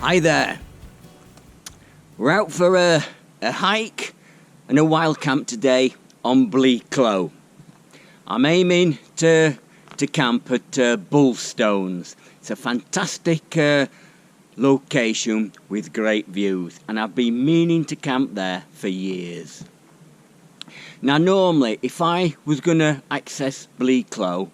Hi there. We're out for a hike and a wild camp today on Bleaklow. I'm aiming to camp at Bullstones. It's a fantastic location with great views, and I've been meaning to camp there for years. Now normally if I was going to access Bleaklow,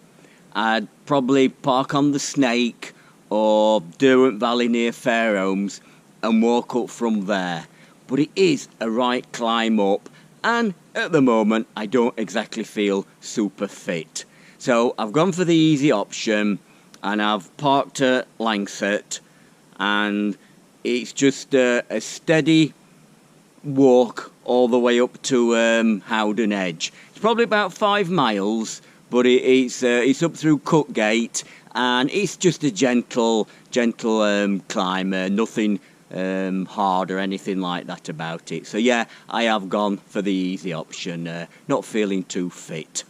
I'd probably park on the Snake or Derwent Valley near Fairholmes and walk up from there. But it is a right climb up, and at the moment I don't exactly feel super fit. So I've gone for the easy option and I've parked at Langsett, and it's just a steady walk all the way up to Howden Edge. It's probably about 5 miles, but it's up through Cutgate, and it's just a gentle climb, nothing hard or anything like that about it. So yeah, I have gone for the easy option, not feeling too fit.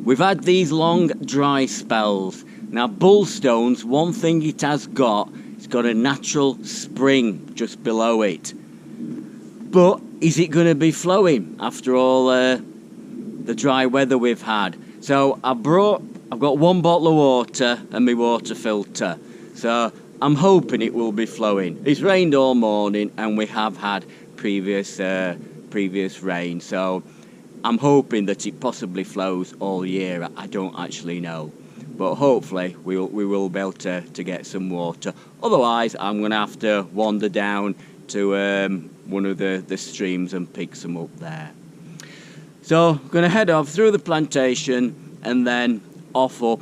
We've had these long dry spells. Now Bullstones, one thing it has got, it's got a natural spring just below it. But is it going to be flowing after all the dry weather we've had? So I've got 1 bottle of water and my water filter. So I'm hoping it will be flowing. It's rained all morning and we have had previous rain. So I'm hoping that it possibly flows all year. I don't actually know. But hopefully we will be able to get some water. Otherwise I'm going to have to wander down to one of the streams and pick some up there. So I'm going to head off through the plantation and then off up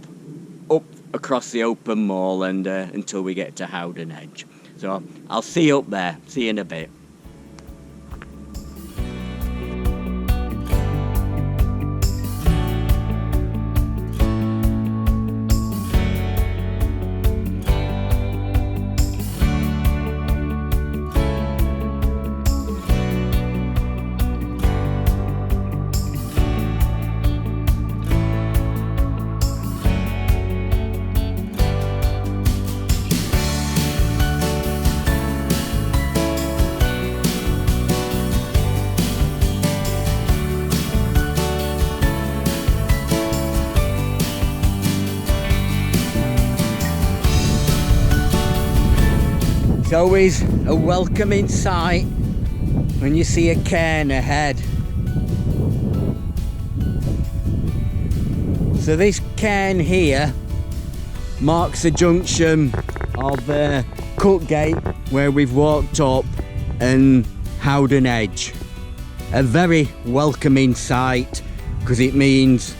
across the open moorland until we get to Howden Edge. So I'll see you up there. See you in a bit. It's always a welcoming sight when you see a cairn ahead. So this cairn here marks the junction of Cutgate, where we've walked up, and Howden Edge. A very welcoming sight, because it means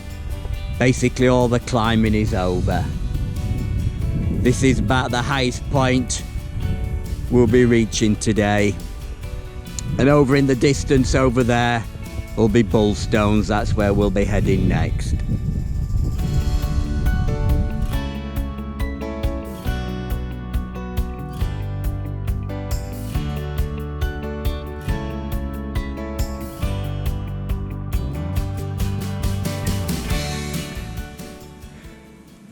basically all the climbing is over. This is about the highest point we'll be reaching today, and over in the distance over there will be Bullstones. That's where we'll be heading next.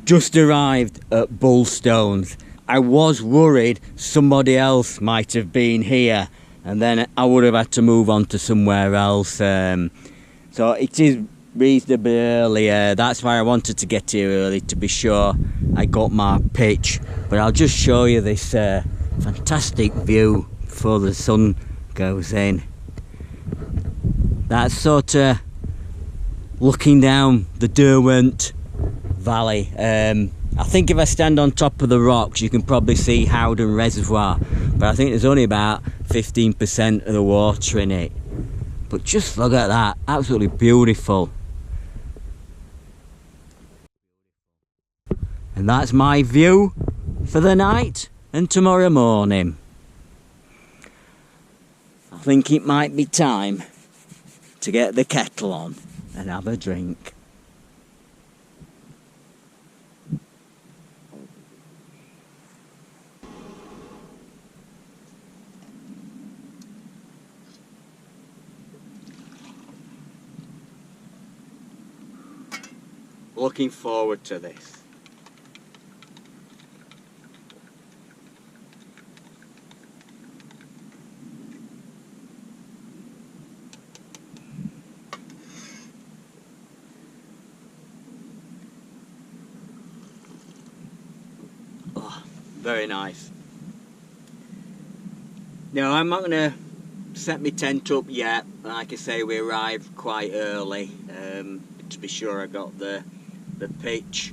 Just arrived at Bullstones. I was worried somebody else might have been here, and then I would have had to move on to somewhere else. So it is reasonably early. That's why I wanted to get here early, to be sure I got my pitch. But I'll just show you this fantastic view before the sun goes in. That's sort of looking down the Derwent Valley. I think if I stand on top of the rocks you can probably see Howden Reservoir, but I think there's only about 15% of the water in it. But just look at that, absolutely beautiful. And that's my view for the night and tomorrow morning. I think it might be time to get the kettle on and have a drink. Looking forward to this. very nice. Now, I'm not going to set my tent up yet. Like I say, we arrived quite early. To be sure, I got the pitch.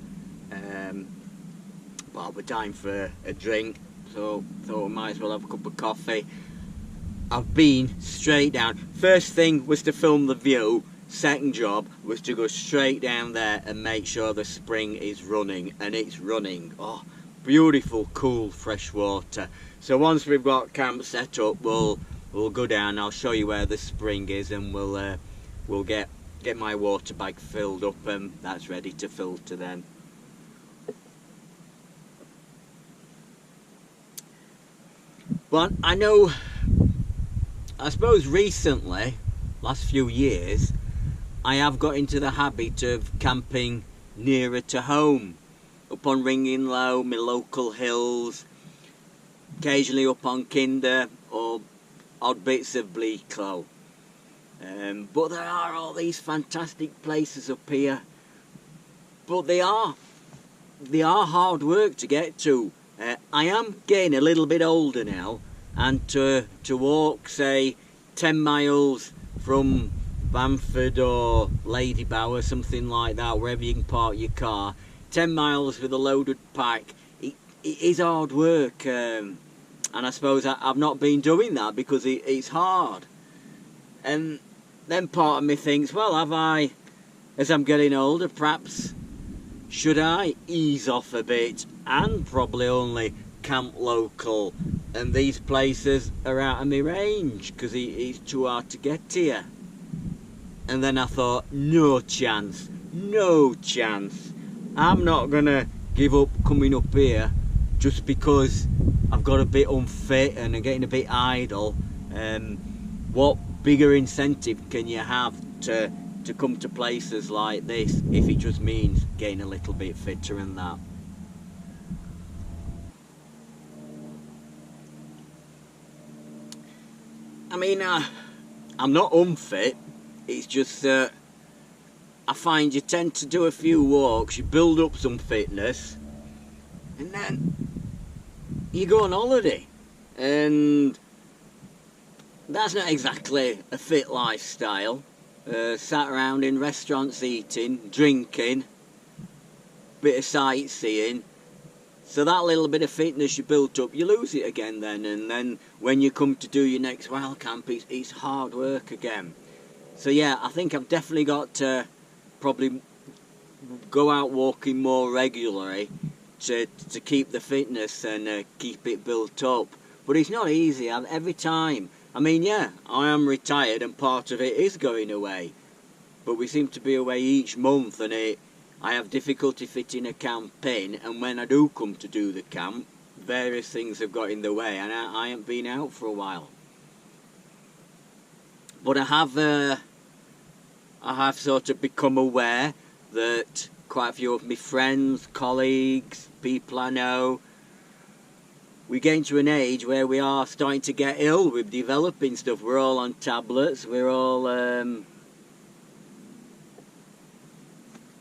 Well, we're dying for a drink, so thought we might as well have a cup of coffee. I've been straight down. First thing was to film the view. Second job was to go straight down there and make sure the spring is running, and it's running. Oh, beautiful, cool, fresh water. So once we've got camp set up, we'll go down. I'll show you where the spring is, and we'll get my water bag filled up, and that's ready to filter then. But I know, I suppose recently, last few years, I have got into the habit of camping nearer to home, up on Ringing Low, my local hills, occasionally up on Kinder or odd bits of Bleaklow. But there are all these fantastic places up here, but they are hard work to get to. I am getting a little bit older now, and to walk, say, 10 miles from Bamford or Lady Bower, something like that, wherever you can park your car, 10 miles with a loaded pack, it is hard work, and I suppose I've not been doing that because it's hard. And then part of me thinks, well, have I, as I'm getting older, perhaps should I ease off a bit and probably only camp local, and these places are out of my range because it's too hard to get here. And then I thought, no chance, no chance. I'm not gonna give up coming up here just because I've got a bit unfit and I'm getting a bit idle. What bigger incentive can you have to come to places like this if it just means getting a little bit fitter and that? I mean, I'm not unfit. It's just that I find you tend to do a few walks, you build up some fitness, and then you go on holiday. And that's not exactly a fit lifestyle. Sat around in restaurants eating, drinking, bit of sightseeing. So that little bit of fitness you built up, you lose it again then. And then when you come to do your next wild camp, it's hard work again. So yeah, I think I've definitely got to probably go out walking more regularly to keep the fitness and keep it built up. But it's not easy every time. I mean, yeah, I am retired and part of it is going away. But we seem to be away each month, and I have difficulty fitting a camp in, and when I do come to do the camp, various things have got in the way, and I haven't been out for a while. But I have sort of become aware that quite a few of my friends, colleagues, people I know, we're getting to an age where we are starting to get ill with developing stuff. We're all on tablets, we're all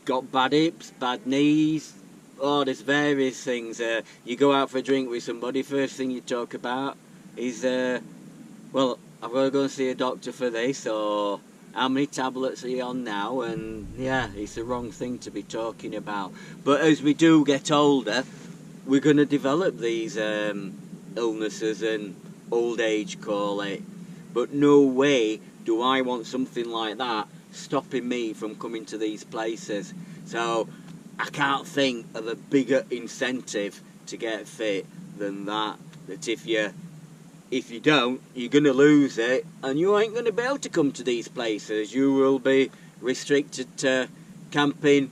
got bad hips, bad knees, oh, there's various things. You go out for a drink with somebody, first thing you talk about is, well, I've got to go and see a doctor for this, or how many tablets are you on now? And yeah, it's the wrong thing to be talking about. But as we do get older, we're going to develop these illnesses and old age, call it. But no way do I want something like that stopping me from coming to these places. So I can't think of a bigger incentive to get fit than that if you don't, you're going to lose it, and you ain't going to be able to come to these places. You will be restricted to camping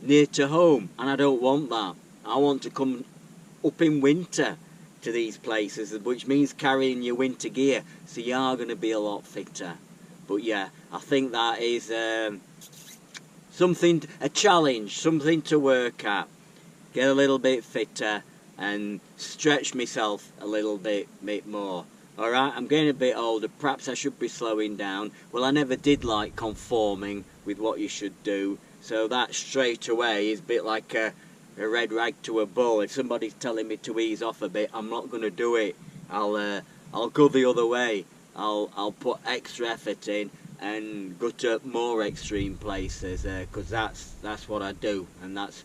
near to home, and I don't want that. I want to come up in winter to these places, which means carrying your winter gear, so you are going to be a lot fitter. But yeah, I think that is a challenge, something to work at. Get a little bit fitter and stretch myself a little bit more. Alright, I'm getting a bit older, perhaps I should be slowing down. Well, I never did like conforming with what you should do, so that straight away is a bit like a a red rag to a bull. If somebody's telling me to ease off a bit, I'm not going to do it. I'll go the other way. I'll put extra effort in and go to more extreme places, because that's what I do, and that's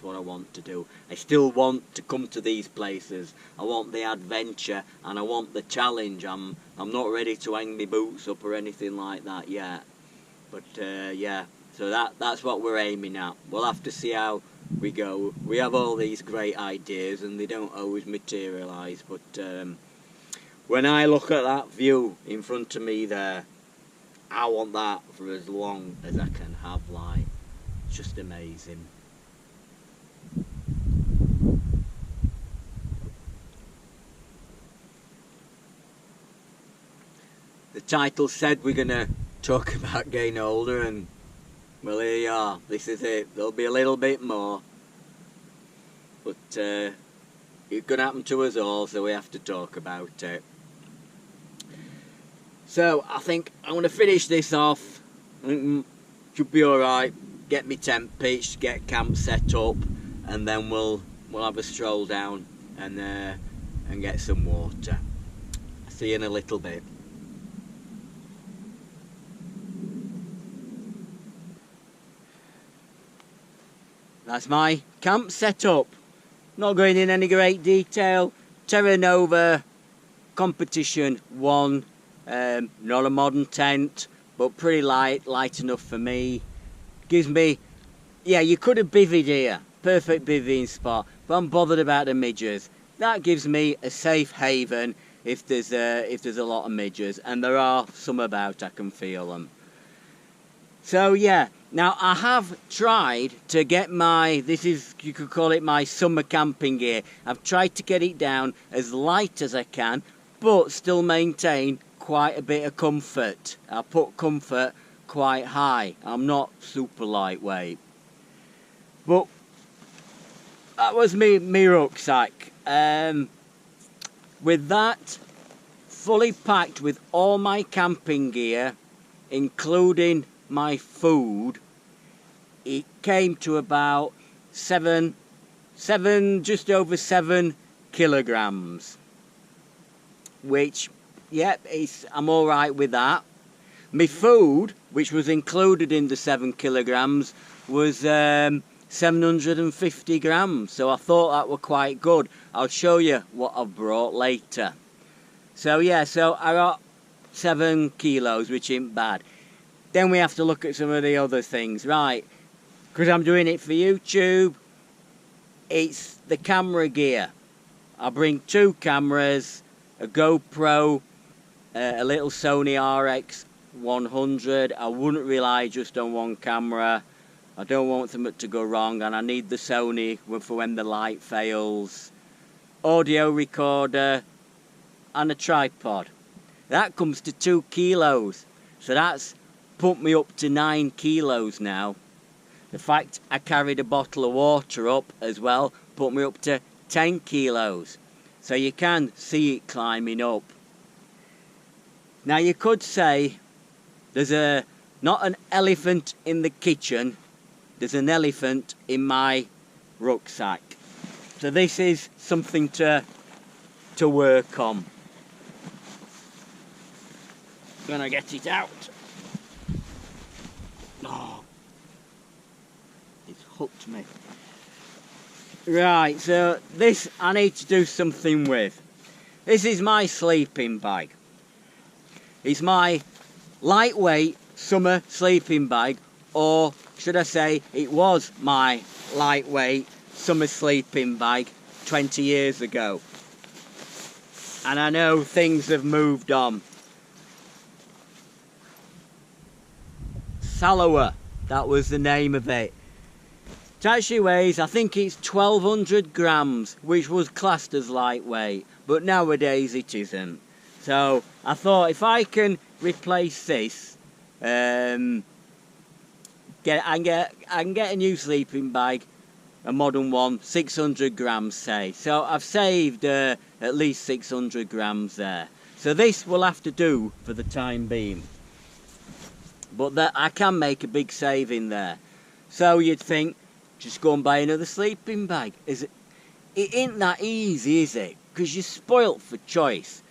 what I want to do. I still want to come to these places. I want the adventure and I want the challenge. I'm not ready to hang my boots up or anything like that yet. But yeah, so that's what we're aiming at. We'll have to see how we go. We have all these great ideas and they don't always materialise, but when I look at that view in front of me there, I want that for as long as I can have light. It's just amazing. The title said we're going to talk about getting older, and well, here you are. This is it. There'll be a little bit more, but it could happen to us all, so we have to talk about it. So I think I'm going to finish this off. I think should be alright. Get my tent pitched, get camp set up, and then we'll have a stroll down and get some water. See you in a little bit. That's my camp set up. Not going in any great detail. Terra Nova Competition 1. Not a modern tent, but pretty light enough for me. Gives me, yeah, you could have bivvied here. Perfect bivvying spot. But I'm bothered about the midges. That gives me a safe haven if there's a lot of midges, and there are some about. I can feel them. So yeah, now I have tried to get my, this is, you could call it my summer camping gear. I've tried to get it down as light as I can, but still maintain quite a bit of comfort. I put comfort quite high. I'm not super lightweight. But that was me rucksack. With that, fully packed with all my camping gear, including my food, it came to about just over 7 kilograms, which, yep, I'm all right with that. My food, which was included in the 7 kilograms, was 750 grams, so I thought that were quite good. I'll show you what I've brought later. So yeah, so I got 7 kilos, which ain't bad. Then we have to look at some of the other things, right? Because I'm doing it for YouTube, it's the camera gear. I bring 2 cameras, a GoPro, a little Sony RX100. I wouldn't rely just on one camera. I don't want them to go wrong, and I need the Sony for when the light fails. Audio recorder and a tripod. That comes to 2 kilos. So that's pumped me up to 9 kilos now. The fact I carried a bottle of water up as well put me up to 10 kilos. So you can see it climbing up. Now you could say there's not an elephant in the kitchen, there's an elephant in my rucksack. So this is something to work on. Gonna get it out. Oh, it's hooked me. Right, so this I need to do something with. This is my sleeping bag. It's my lightweight summer sleeping bag, or should I say it was my lightweight summer sleeping bag 20 years ago. And I know things have moved on. Sallower, that was the name of it. It actually weighs, I think it's 1200 grams, which was classed as lightweight, but nowadays it isn't. So I thought if I can replace this, I can get a new sleeping bag, a modern one, 600 grams say. So I've saved at least 600 grams there. So this will have to do for the time being. But that I can make a big saving there. So you'd think, just go and buy another sleeping bag. It ain't that easy, is it? Because you're spoilt for choice.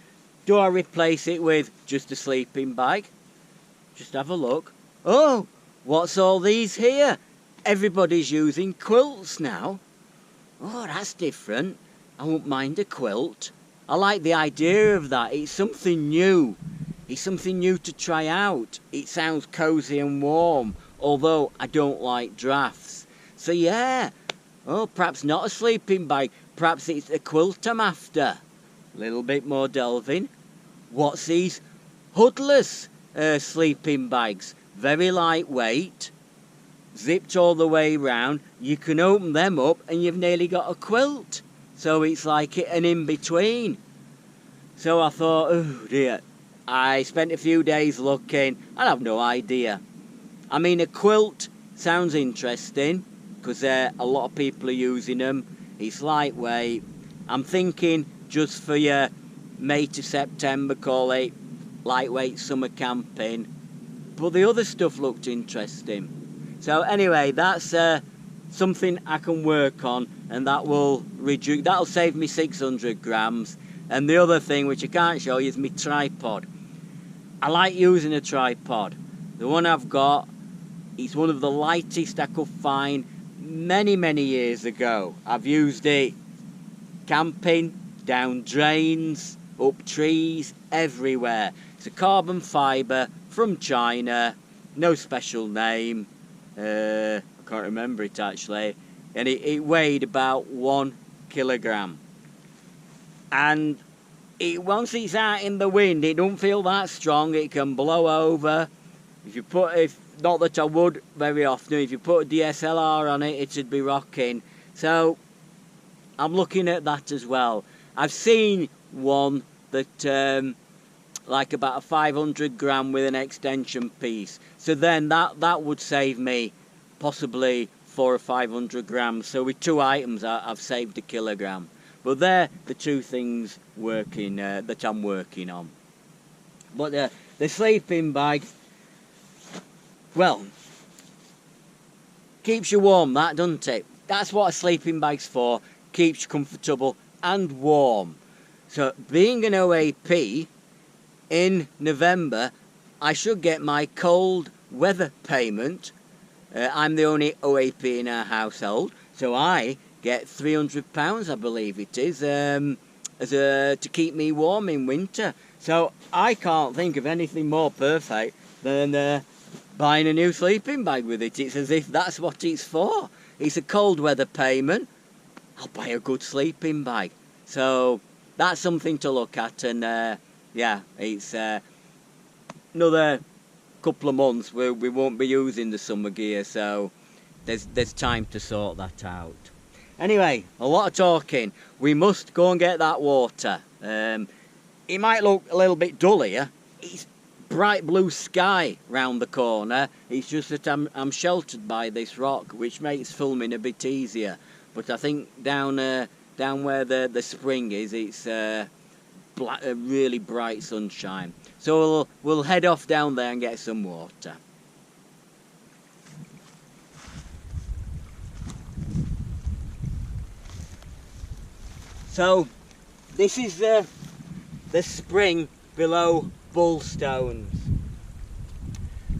Do I replace it with just a sleeping bag? Just have a look. Oh, what's all these here? Everybody's using quilts now. Oh, that's different. I won't mind a quilt. I like the idea of that. It's something new. It's something new to try out. It sounds cosy and warm, although I don't like drafts. So yeah, oh, perhaps not a sleeping bag. Perhaps it's a quilt I'm after. A little bit more delving. What's these hoodless sleeping bags? Very lightweight, zipped all the way round. You can open them up and you've nearly got a quilt. So it's like an in-between. So I thought, oh dear. I spent a few days looking. I have no idea. I mean, a quilt sounds interesting because a lot of people are using them. It's lightweight. I'm thinking just for your May to September, call it lightweight summer camping. But the other stuff looked interesting. So anyway, that's something I can work on, and that will reduce. That'll save me 600 grams. And the other thing, which I can't show you, is my tripod. I like using a tripod. The one I've got, it's one of the lightest I could find many years ago. I've used it camping, down drains, up trees, everywhere. It's a carbon fibre from China, no special name. I can't remember it actually. And it weighed about 1 kilogram. And once it's out in the wind, it don't feel that strong. It can blow over. Not that I would very often. If you put a DSLR on it, it'd be rocking. So I'm looking at that as well. I've seen one that like about a 500 gram with an extension piece. So then that would save me possibly 400 or 500 grams. So with 2 items, I've saved a kilogram. But they're the 2 things working that I'm working on. But the sleeping bag, well, keeps you warm, that, doesn't it? That's what a sleeping bag's for. Keeps you comfortable and warm. So being an OAP, in November, I should get my cold weather payment. I'm the only OAP in our household, so I get £300, I believe it is, to keep me warm in winter. So I can't think of anything more perfect than buying a new sleeping bag with it. It's as if that's what it's for. It's a cold weather payment. I'll buy a good sleeping bag. So that's something to look at, and yeah, it's another couple of months where we won't be using the summer gear, so there's time to sort that out. Anyway, a lot of talking. We must go and get that water. It might look a little bit dull here. It's bright blue sky round the corner. It's just that I'm sheltered by this rock, which makes filming a bit easier. But I think down where the spring is, it's really bright sunshine. So we'll head off down there and get some water. So this is the spring below Bullstones.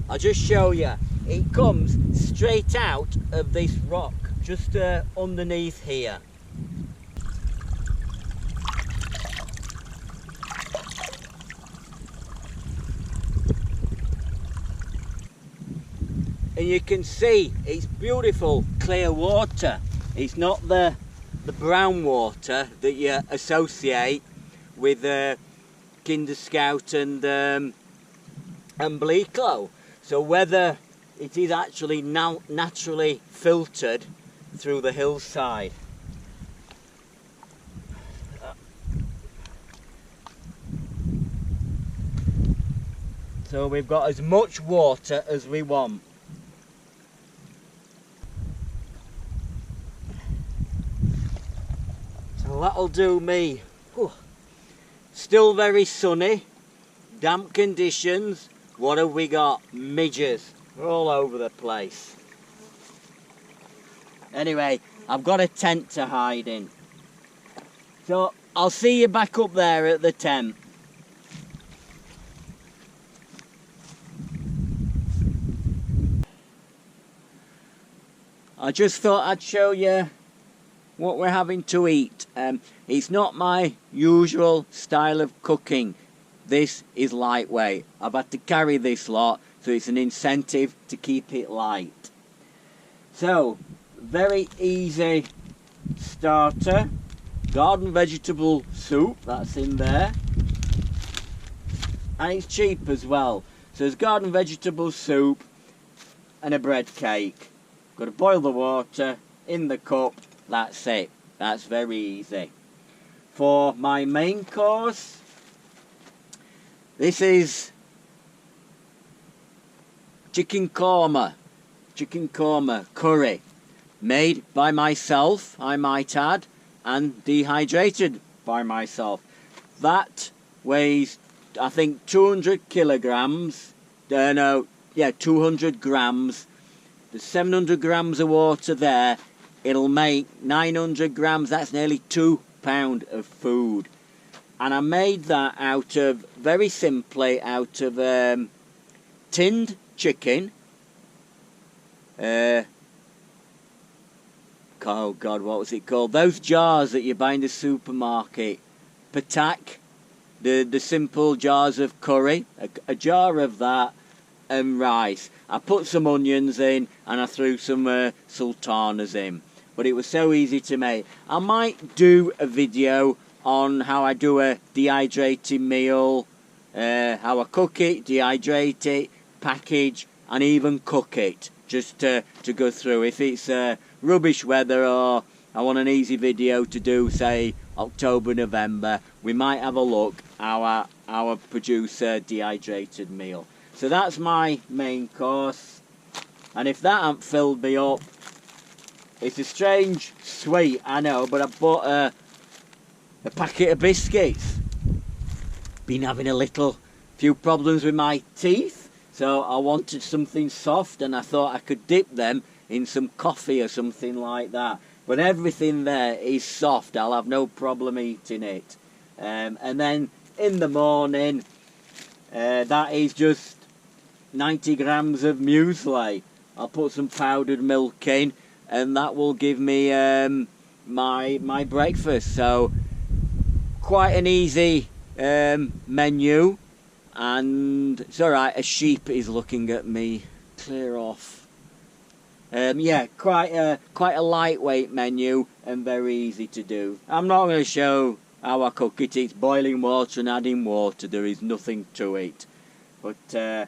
I'll just show you. It comes straight out of this rock, just underneath here. And you can see it's beautiful clear water. It's not the brown water that you associate with Kinder Scout and Bleaklow. So whether it is actually now naturally filtered through the hillside. So we've got as much water as we want. So that'll do me. Whew. Still very sunny, damp conditions. What have we got? Midges. They're all over the place. Anyway, I've got a tent to hide in. So I'll see you back up there at the tent. I just thought I'd show you what we're having to eat. It's not my usual style of cooking. This is lightweight. I've had to carry this lot, so it's an incentive to keep it light. So, very easy starter. Garden vegetable soup, that's in there. And it's cheap as well. So there's garden vegetable soup and a bread cake. Got to boil the water in the cup. That's it. That's very easy. For my main course, this is chicken korma curry, made by myself, I might add, and dehydrated by myself. That weighs, I think, 200 kilograms. 200 grams. There's 700 grams of water there. It'll make 900 grams. That's nearly 2 pounds of food. And I made that very simply out of tinned chicken. Oh God, what was it called? Those jars that you buy in the supermarket. Patak. The simple jars of curry. A jar of that. And rice. I put some onions in and I threw some sultanas in, but it was so easy to make. I might do a video on how I do a dehydrated meal, how I cook it, dehydrate it, package and even cook it, just to go through. If it's rubbish weather or I want an easy video to do, say October, November, we might have a look how I produce a dehydrated meal. So that's my main course, and if that hasn't filled me up, it's a strange sweet, I know, but I bought a packet of biscuits. Been having a few problems with my teeth, so I wanted something soft, and I thought I could dip them in some coffee or something like that. But everything there is soft, I'll have no problem eating it. And then in the morning, that is just 90 grams of muesli. I'll put some powdered milk in and that will give me my breakfast. So quite an easy menu, and it's alright, a sheep is looking at me. Clear off. Yeah, quite a lightweight menu and very easy to do. I'm not going to show how I cook it. It's boiling water and adding water. There is nothing to it. But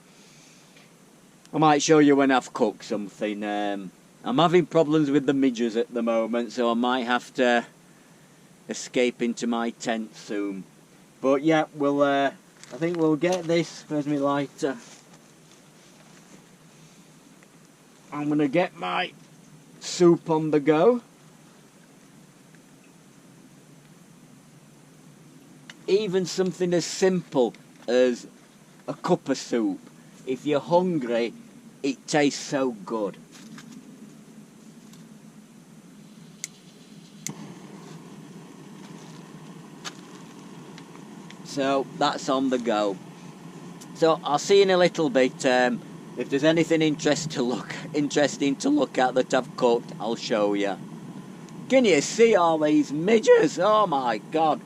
I might show you when I've cooked something. I'm having problems with the midges at the moment, so I might have to escape into my tent soon. But yeah, I think we'll get this. Where's my lighter? I'm going to get my soup on the go. Even something as simple as a cup of soup. If you're hungry, it tastes so good. So that's on the go. So I'll see you in a little bit. If there's anything interesting to look at that I've cooked, I'll show you. Can you see all these midges? Oh my God.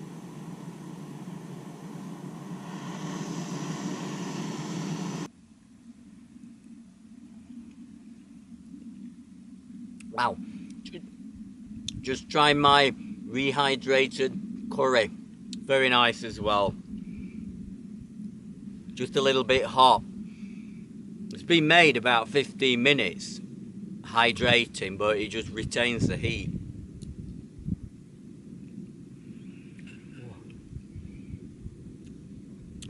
Wow. Just try my rehydrated curry. Very nice as well. Just a little bit hot. It's been made about 15 minutes hydrating, but it just retains the heat.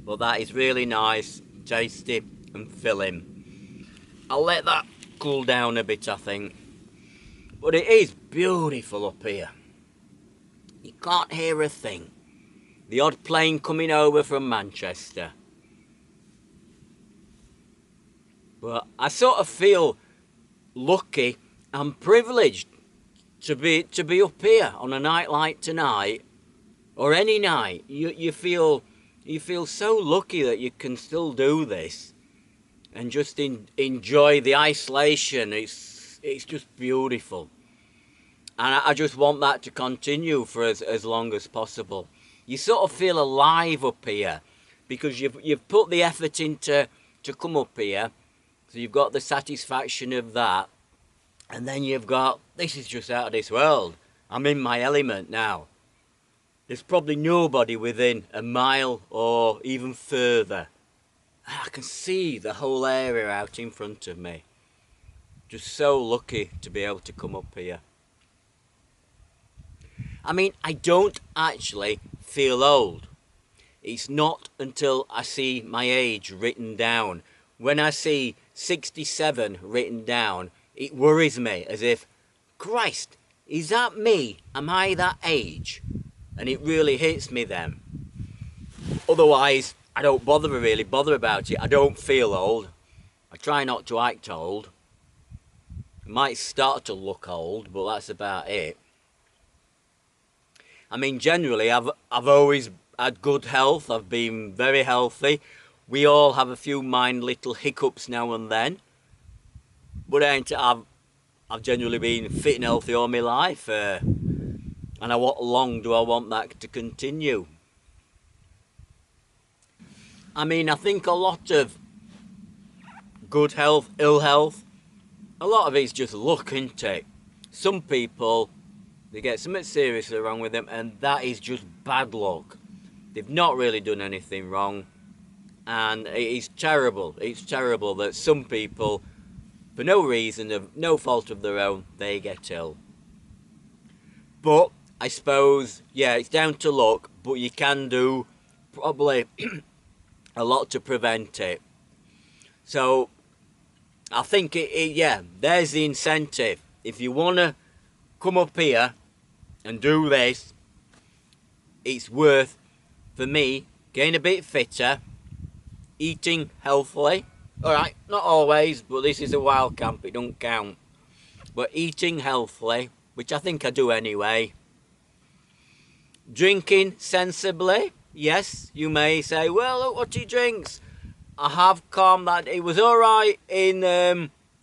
But that is really nice, tasty and filling. I'll let that cool down a bit, I think. But it is beautiful up here. You can't hear a thing. The odd plane coming over from Manchester. But I sort of feel lucky and privileged to be up here on a night like tonight, or any night. You feel so lucky that you can still do this and just enjoy the isolation. It's just beautiful, and I just want that to continue for as long as possible. You sort of feel alive up here because you've put the effort into to come up here, so you've got the satisfaction of that, and then you've got, this is just out of this world. I'm in my element now. There's probably nobody within a mile or even further. I can see the whole area out in front of me. Just so lucky to be able to come up here. I mean, I don't actually feel old. It's not until I see my age written down. When I see 67 written down, it worries me, as if, Christ, is that me? Am I that age? And it really hits me then. Otherwise, I don't really bother about it. I don't feel old. I try not to act old. I might start to look old, but that's about it. I mean, generally, I've always had good health. I've been very healthy. We all have a few minor little hiccups now and then. But I've generally been fit and healthy all my life. And how long do I want that to continue? I mean, I think a lot of good health, ill health, a lot of it's just luck, isn't it? Some people, they get something seriously wrong with them, and that is just bad luck. They've not really done anything wrong, and it is terrible. It's terrible that some people, for no reason, of no fault of their own, they get ill. But I suppose, yeah, it's down to luck, but you can do probably a lot to prevent it. So I think yeah, there's the incentive. If you want to come up here and do this, it's worth, for me, getting a bit fitter, eating healthily. Alright, not always, but this is a wild camp, it don't count. But eating healthily, which I think I do anyway. Drinking sensibly. Yes, you may say, well, look what he drinks. I have calmed that. It was alright in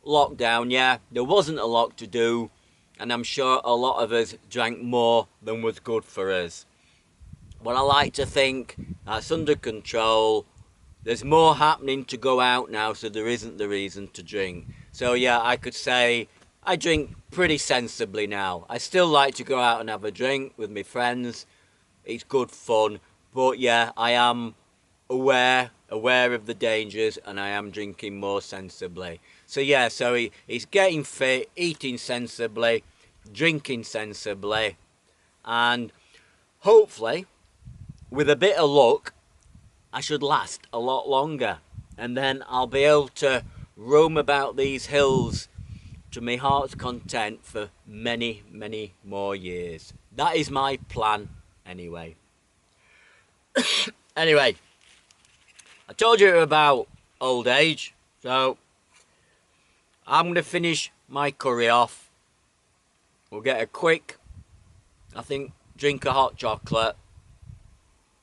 lockdown, yeah. There wasn't a lot to do, and I'm sure a lot of us drank more than was good for us. But I like to think that's under control. There's more happening to go out now, so there isn't the reason to drink. So yeah, I could say I drink pretty sensibly now. I still like to go out and have a drink with my friends. It's good fun. But yeah, I am aware of the dangers, and I am drinking more sensibly. So yeah, so he's getting fit, eating sensibly, drinking sensibly, and hopefully, with a bit of luck, I should last a lot longer, and then I'll be able to roam about these hills to my heart's content for many, many more years. That is my plan anyway. Anyway, I told you about old age, so I'm going to finish my curry off. We'll get a quick, I think, drink of hot chocolate.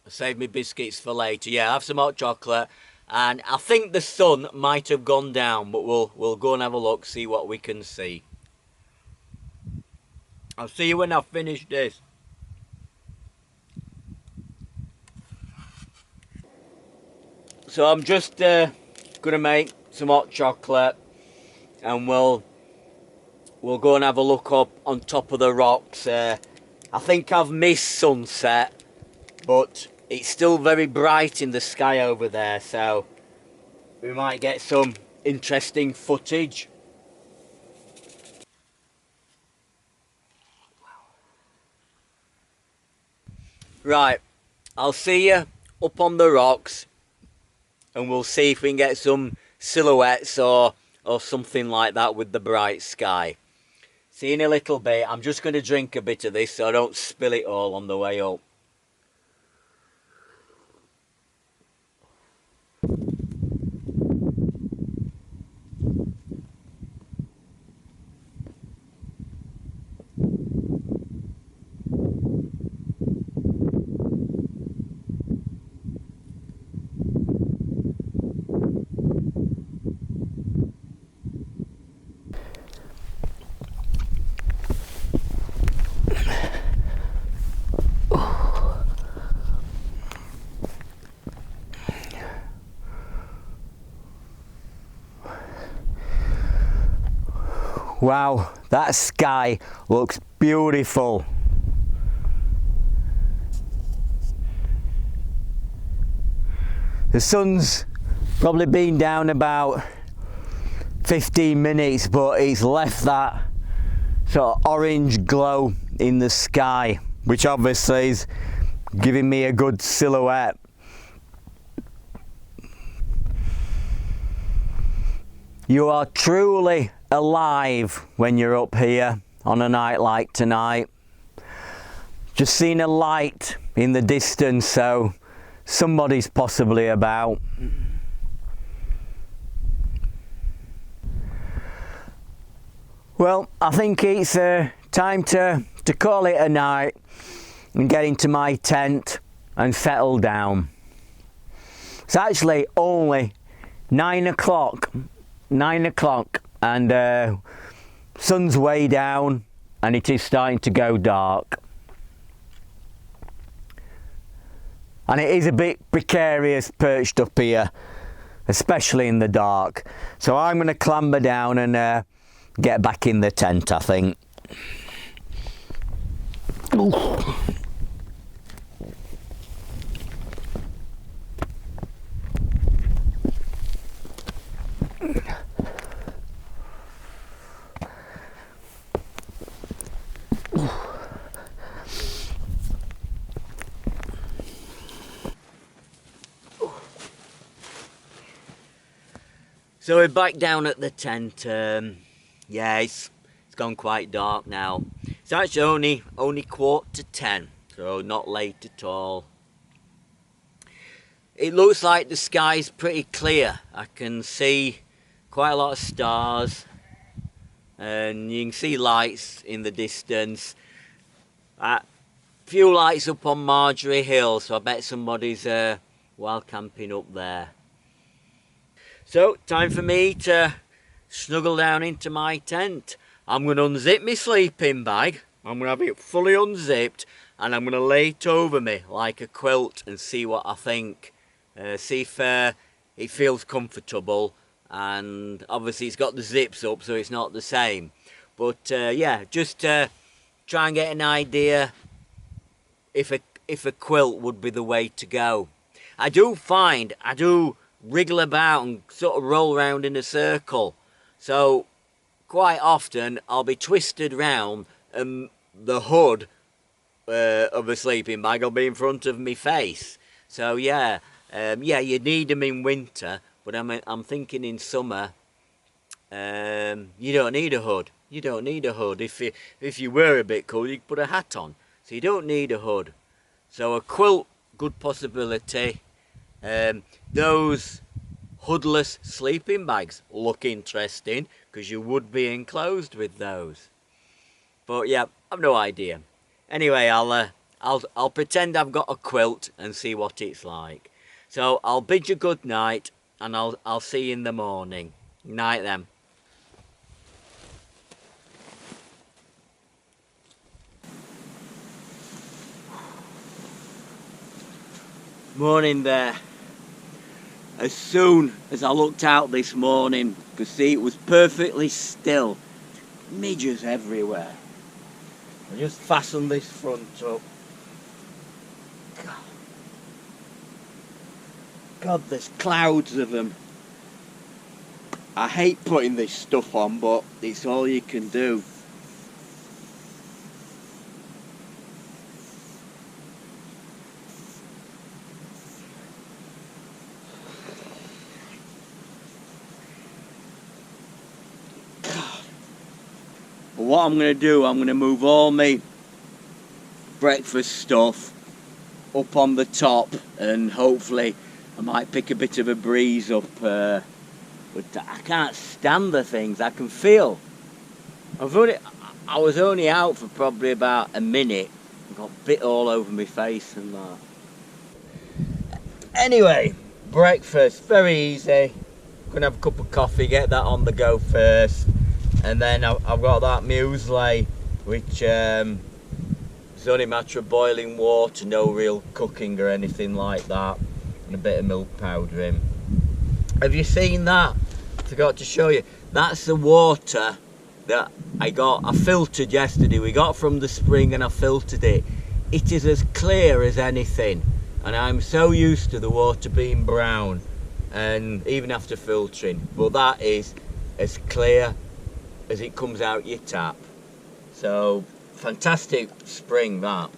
I'll save me biscuits for later. Yeah, have some hot chocolate. And I think the sun might have gone down, but we'll go and have a look, see what we can see. I'll see you when I've finished this. So I'm just going to make some hot chocolate, and we'll go and have a look up on top of the rocks. I think I've missed sunset, but it's still very bright in the sky over there, so we might get some interesting footage. Right, I'll see you up on the rocks, and we'll see if we can get some silhouettes or something like that with the bright sky. See you in a little bit. I'm just going to drink a bit of this so I don't spill it all on the way up. Wow, that sky looks beautiful. The sun's probably been down about 15 minutes, but it's left that sort of orange glow in the sky, which obviously is giving me a good silhouette. You are truly alive when you're up here on a night like tonight. Just seen a light in the distance, so somebody's possibly about. Well, I think it's time to call it a night and get into my tent and settle down. It's actually only 9 o'clock and sun's way down and it is starting to go dark. And it is a bit precarious perched up here, especially in the dark. So I'm going to clamber down and get back in the tent, I think. Ooh. So we're back down at the tent. Yeah, it's gone quite dark now. It's actually only 9:45, so not late at all. It looks like the sky's pretty clear. I can see quite a lot of stars, and you can see lights in the distance. A few lights up on Marjorie Hill, so I bet somebody's wild camping up there. So, time for me to snuggle down into my tent. I'm going to unzip my sleeping bag. I'm going to have it fully unzipped and I'm going to lay it over me like a quilt and see what I think. See if it feels comfortable, and obviously it's got the zips up so it's not the same. But yeah, just try and get an idea if a quilt would be the way to go. I do wriggle about and sort of roll around in a circle, so quite often I'll be twisted round and the hood of a sleeping bag will be in front of my face. So yeah, you need them in winter, but I'm thinking in summer you don't need a hood. You don't need a hood. If you were a bit cool, you could put a hat on, so you don't need a hood. So a quilt, good possibility. Those hoodless sleeping bags look interesting because you would be enclosed with those. But yeah, I've no idea. Anyway, I'll pretend I've got a quilt and see what it's like. So I'll bid you good night and I'll see you in the morning. Night then. Morning there. As soon as I looked out this morning, you could see it was perfectly still. Midges everywhere. I just fastened this front up. God, there's clouds of them. I hate putting this stuff on, but it's all you can do. What I'm going to do, I'm going to move all my breakfast stuff up on the top, and hopefully I might pick a bit of a breeze up, but I can't stand the things. I can feel. I was only out for probably about a minute. I got bit all over my face and that. Anyway, breakfast, very easy. Gonna have a cup of coffee, get that on the go first. And then I've got that muesli, which is only a matter of boiling water, no real cooking or anything like that, and a bit of milk powder in. Have you seen that? Forgot to show you. That's the water that I filtered yesterday. We got from the spring and I filtered it. It is as clear as anything, and I'm so used to the water being brown, and even after filtering, but that is as clear as it comes out your tap. So fantastic spring that.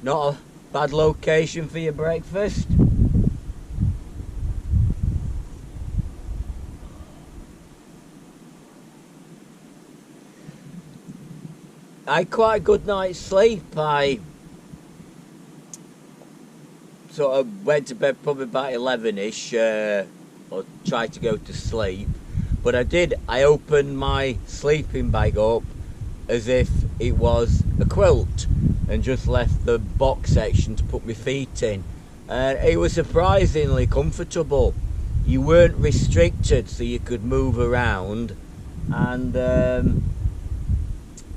Not a bad location for your breakfast. I had quite a good night's sleep. I sort of went to bed probably about 11ish, or tried to go to sleep. But I opened my sleeping bag up as if it was a quilt and just left the box section to put my feet in. And it was surprisingly comfortable. You weren't restricted, so you could move around, and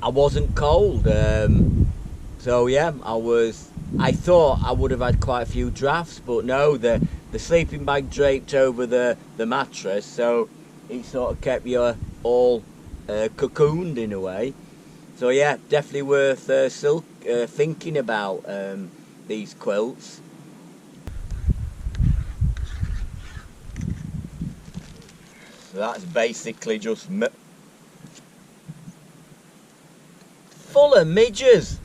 I wasn't cold. So yeah, I thought I would have had quite a few drafts, but no, the sleeping bag draped over the mattress, so it sort of kept you all cocooned in a way. So yeah, definitely worth thinking about these quilts. So that's basically just full of midges.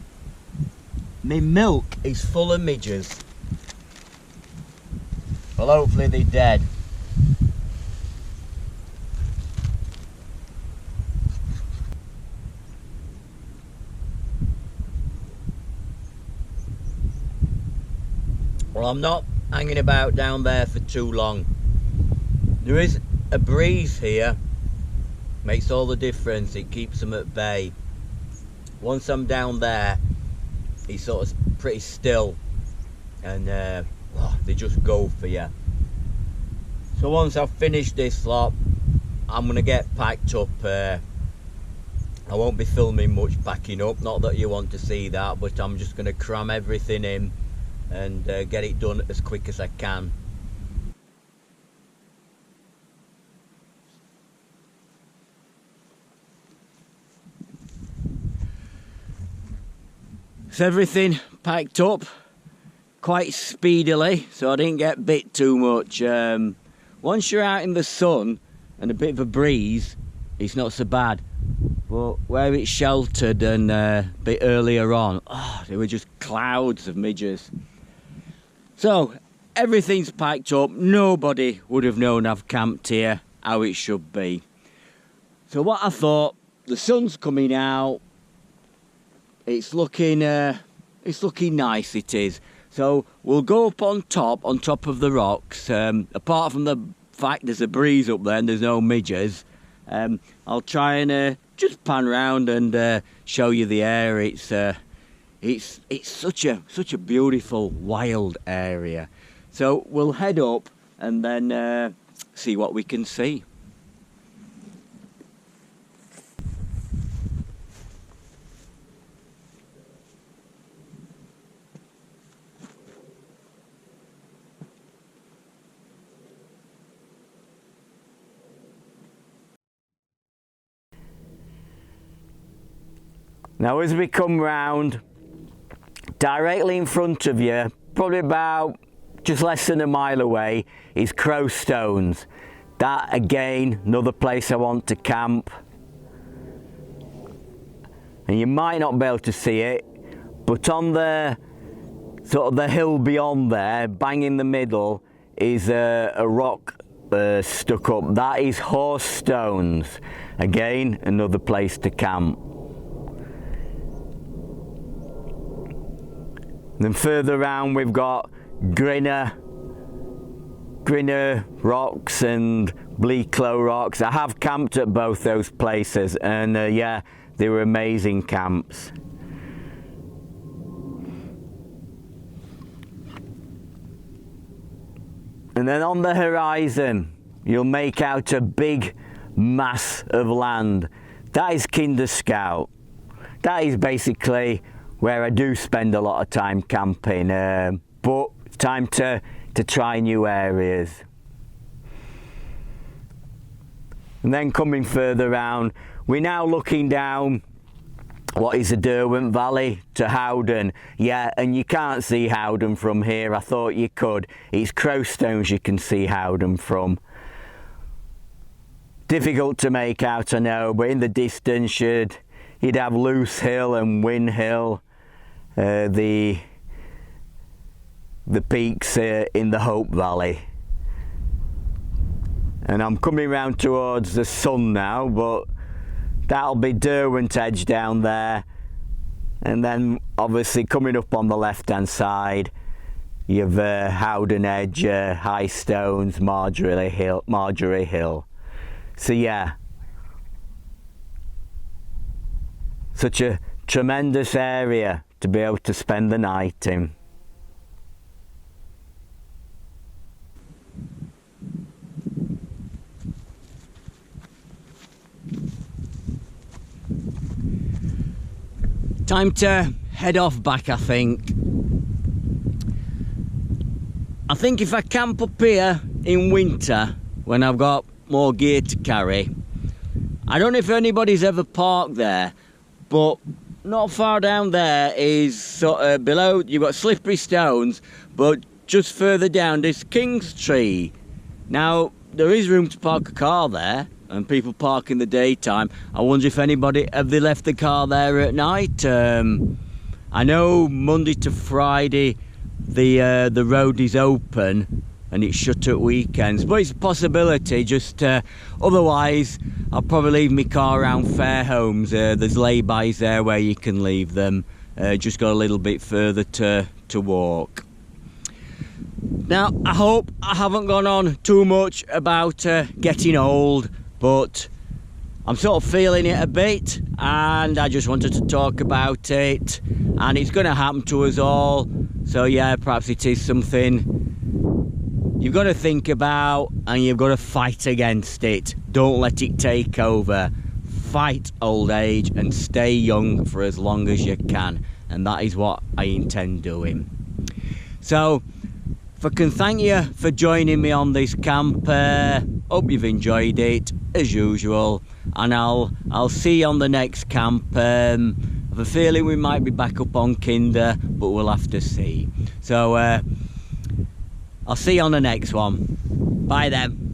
My milk is full of midges. Well, hopefully they're dead. Well, I'm not hanging about down there for too long. There is a breeze here. Makes all the difference. It keeps them at bay. Once I'm down there, it's sort of pretty still, and they just go for you. So once I've finished this lot, I'm going to get packed up. I won't be filming much packing up, not that you want to see that, but I'm just going to cram everything in and get it done as quick as I can. So everything packed up quite speedily, so I didn't get bit too much. Once you're out in the sun and a bit of a breeze, it's not so bad. But where it's sheltered and a bit earlier on, there were just clouds of midges. So everything's packed up. Nobody would have known I've camped here how it should be. So what I thought, the sun's coming out. It's looking nice, it is. So we'll go up on top of the rocks. Apart from the fact there's a breeze up there and there's no midges, I'll try and just pan round and show you the air. It's such a beautiful wild area. So we'll head up and then see what we can see. Now as we come round, directly in front of you, probably about just less than a mile away, is Crow Stones. That again, another place I want to camp. And you might not be able to see it, but on the sort of the hill beyond there, bang in the middle, is a rock stuck up. That is Horse Stones. Again, another place to camp. Then further round we've got Grinner rocks and Bleaklow rocks. I have camped at both those places, and yeah, they were amazing camps. And then on the horizon you'll make out a big mass of land. That is Kinder Scout. That is basically where I do spend a lot of time camping, but it's time to try new areas. And then coming further round, we're now looking down what is the Derwent Valley to Howden. Yeah, and you can't see Howden from here. I thought you could. It's Crowstones you can see Howden from. Difficult to make out, I know, but in the distance you'd have Loose Hill and Win Hill, the peaks in the Hope Valley. And I'm coming round towards the sun now, but that'll be Derwent Edge down there. And then obviously coming up on the left hand side, you've Howden Edge, High Stones, Marjorie Hill. So yeah, such a tremendous area to be able to spend the night in. Time to head off back, I think. I think if I camp up here in winter, when I've got more gear to carry, I don't know if anybody's ever parked there, but not far down there is sort of below, you've got Slippery Stones, but just further down there's King's Tree. Now, there is room to park a car there, and people park in the daytime. I wonder if anybody, have they left the car there at night? I know Monday to Friday the road is open and it's shut at weekends, but it's a possibility. Just otherwise I'll probably leave my car around Fairhomes. There's laybys there where you can leave them. Just got a little bit further to walk. Now, I hope I haven't gone on too much about getting old, but I'm sort of feeling it a bit, and I just wanted to talk about it, and it's going to happen to us all. So yeah, perhaps it is something you've got to think about, and you've got to fight against it. Don't let it take over. Fight old age and stay young for as long as you can, and that is what I intend doing. So if I can thank you for joining me on this camp, hope you've enjoyed it as usual, and I'll see you on the next camp. I have a feeling we might be back up on Kinder, but we'll have to see. So I'll see you on the next one. Bye then.